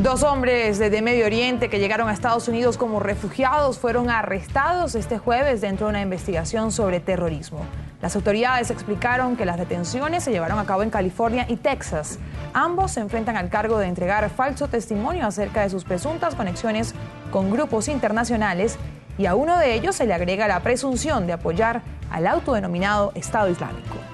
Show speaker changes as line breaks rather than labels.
Dos hombres de Medio Oriente que llegaron a Estados Unidos como refugiados fueron arrestados este jueves dentro de una investigación sobre terrorismo. Las autoridades explicaron que las detenciones se llevaron a cabo en California y Texas. Ambos se enfrentan al cargo de entregar falso testimonio acerca de sus presuntas conexiones con grupos internacionales y a uno de ellos se le agrega la presunción de apoyar al autodenominado Estado Islámico.